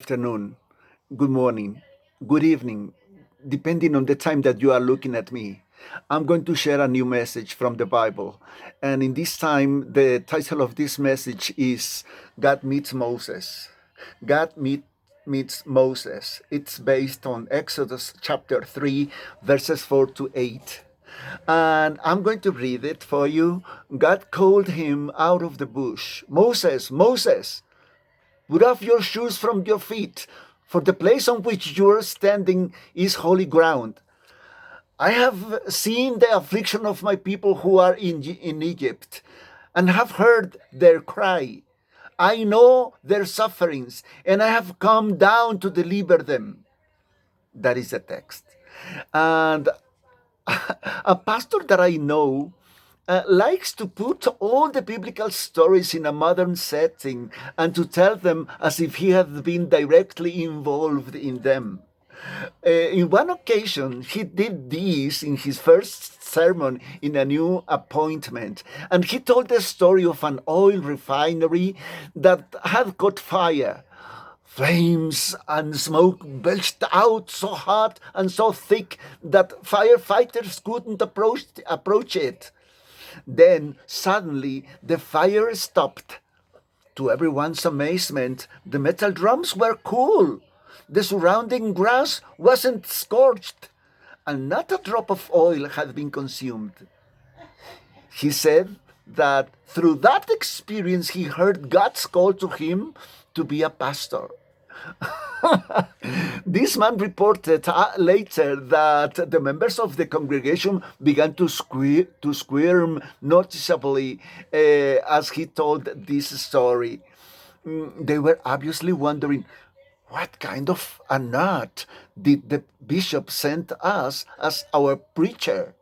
Afternoon, good morning, good evening, depending on the time that you are looking at me. I'm going to share a new message from the Bible. And in this time, the title of this message is God Meets Moses. God meets Moses. It's based on Exodus chapter 3, verses 4 to 8. And I'm going to read it for you. God called him out of the bush. Moses, Moses, put off your shoes from your feet, for the place on which you are standing is holy ground. I have seen the affliction of my people who are in Egypt, and have heard their cry. I know their sufferings, and I have come down to deliver them. That is the text. And a pastor that I know likes to put all the biblical stories in a modern setting and to tell them as if he had been directly involved in them. In one occasion, he did this in his first sermon in a new appointment, and he told the story of an oil refinery that had caught fire. Flames and smoke belched out so hot and so thick that firefighters couldn't approach it. Then suddenly the fire stopped. To everyone's amazement, the metal drums were cool. The surrounding grass wasn't scorched, and not a drop of oil had been consumed. He said that through that experience, he heard God's call to him to be a pastor. This man reported later that the members of the congregation began to squirm noticeably as he told this story. They were obviously wondering, what kind of a nut did the bishop send us as our preacher?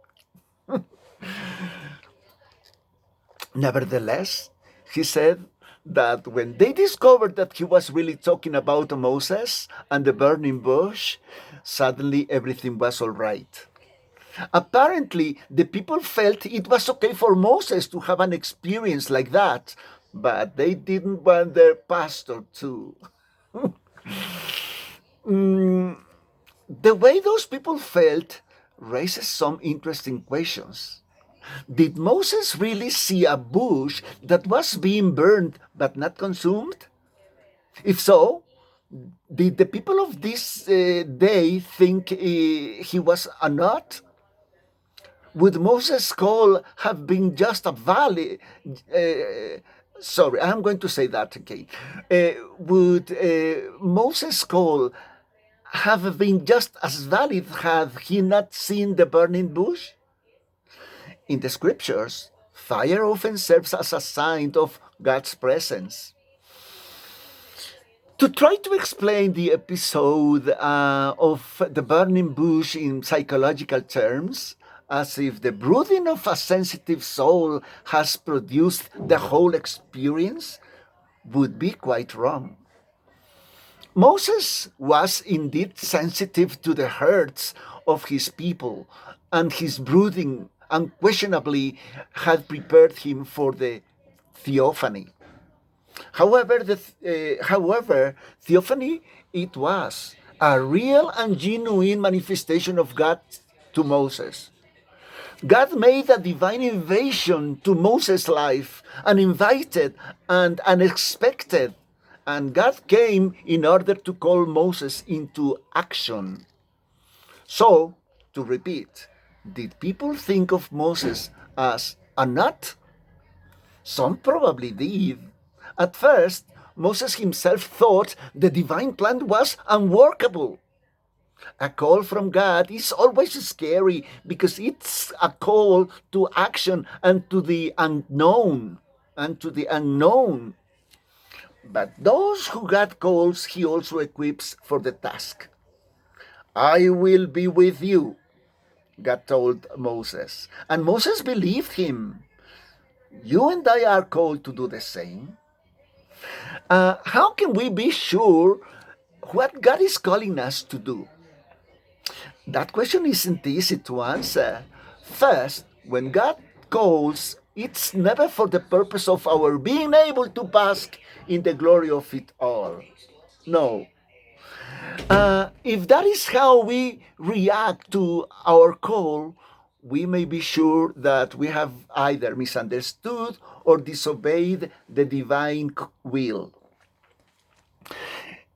Nevertheless, he said that when they discovered that he was really talking about Moses and the burning bush, suddenly everything was all right. Apparently, the people felt it was okay for Moses to have an experience like that, but they didn't want their pastor to. The way those people felt raises some interesting questions. Did Moses really see a bush that was being burned but not consumed? If so, did the people of this day think he was a nut? Would Moses' call have been just a valley? Sorry, I'm going to say that again. Would Moses' call have been just as valid had he not seen the burning bush? In the scriptures, fire often serves as a sign of God's presence. To try to explain the episode of the burning bush in psychological terms, as if the brooding of a sensitive soul has produced the whole experience, would be quite wrong. Moses was indeed sensitive to the hurts of his people, and his brooding unquestionably had prepared him for the theophany. However, theophany it was a real and genuine manifestation of God to Moses. God made a divine invasion to Moses' life, uninvited and unexpected. And God came in order to call Moses into action. So, to repeat, did people think of Moses as a nut? Some probably did. At first, Moses himself thought the divine plan was unworkable. A call from God is always scary because it's a call to action and to the unknown. And to the unknown. But those who God calls, he also equips for the task. I will be with you, God told Moses. And Moses believed him. You and I are called to do the same. How can we be sure what God is calling us to do? That question isn't easy to answer. First, when God calls, it's never for the purpose of our being able to bask in the glory of it all. No. If that is how we react to our call, we may be sure that we have either misunderstood or disobeyed the divine will.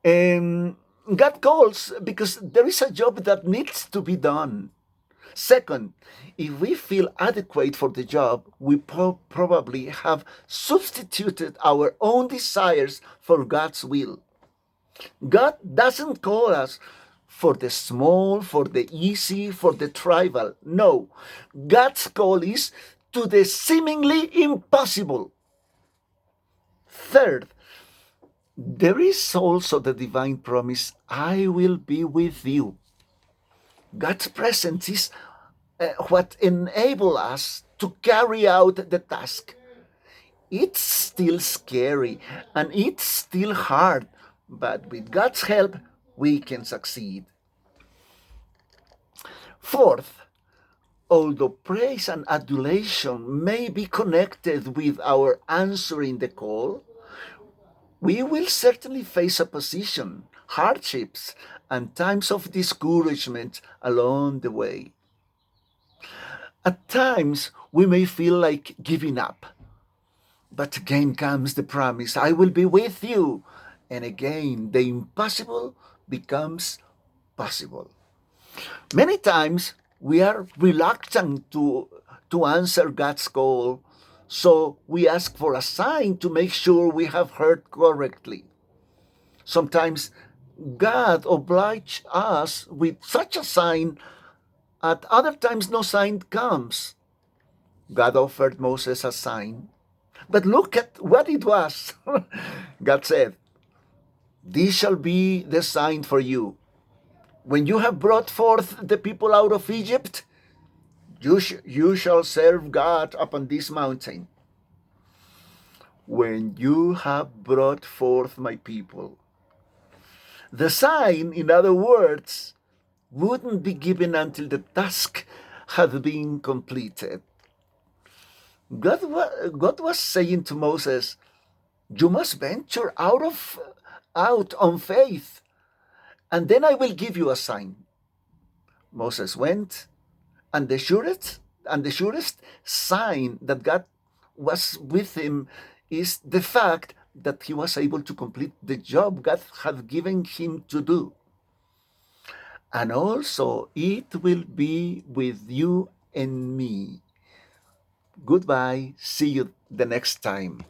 Um, God calls because there is a job that needs to be done. Second, if we feel adequate for the job, we probably have substituted our own desires for God's will. God doesn't call us for the small, for the easy, for the trivial. No, God's call is to the seemingly impossible. Third, there is also the divine promise, I will be with you. God's presence is what enables us to carry out the task. It's still scary and it's still hard, but with God's help, we can succeed. Fourth, although praise and adulation may be connected with our answering the call, we will certainly face opposition, hardships, and times of discouragement along the way. At times, we may feel like giving up, but again comes the promise, I will be with you. And again, the impossible becomes possible. Many times, we are reluctant to answer God's call, so we ask for a sign to make sure we have heard correctly. Sometimes God obliges us with such a sign, at other times no sign comes. God offered Moses a sign, but look at what it was. God said, this shall be the sign for you. When you have brought forth the people out of Egypt, you shall serve God upon this mountain. When you have brought forth my people. The sign, in other words, wouldn't be given until the task had been completed. God was saying to Moses, you must venture out on faith, and then I will give you a sign. Moses went, and the surest sign that God was with him is the fact that he was able to complete the job God had given him to do. And also, it will be with you and me. Goodbye. See you the next time.